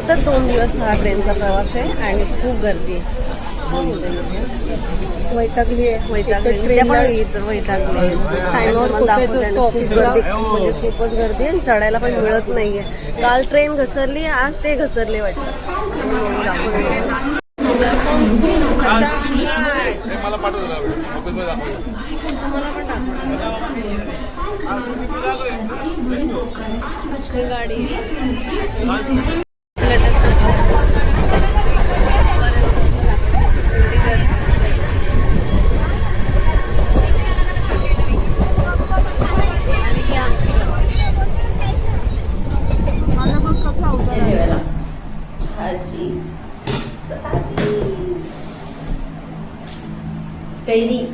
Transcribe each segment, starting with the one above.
सतत 2 दिवस हा ट्रेनचा प्रवास आहे आणि खूप गर्दी आहे. वैतागली आहे. वैतागली टायमावर पोचायचं असतं ऑफिसला. म्हणजे खूपच गर्दी आहे. चढायला पण मिळत नाहीये. काल ट्रेन घसरली, आज ते घसरले वाटतं. मला पाठवलं ऑफिसमध्ये दाखवलं. तुम्हाला पण दाखवलं गाडी. कैरी.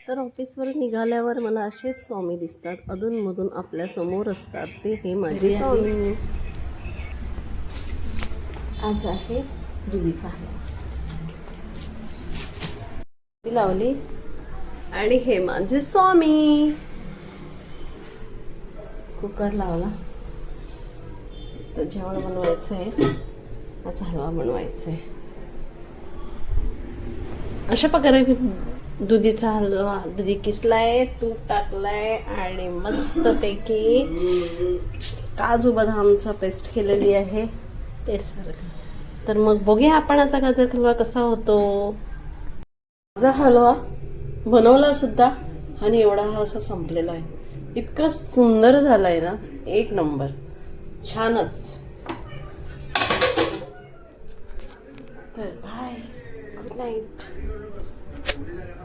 तर ऑफिसवर निघाल्यावर मला असेच स्वामी दिसतात. अधूनमधून आपल्या समोर असतात. ते हे माझे स्वामी. आज आहे दुधीचा ती लावली आणि हे माझे स्वामी. कुकर लावला. तर जेवण बनवायचं आहे. आज हलवा बनवायचा आहे. अशा प्रकारे दुधीचा हलवा. दुधी किसलाय, तूप टाकलाय आणि मस्तपैकी काजू बदामचा पेस्ट केलेली आहे टेस्ट सारखं. तर मग बघूया आपण आता गाजर हलवा कसा होतो. माझा हलवा बनवला सुद्धा आणि एवढा हा असा संपलेला आहे. इतकं सुंदर झालाय ना, एक नंबर, छानच. तर बाय, गुड नाईट.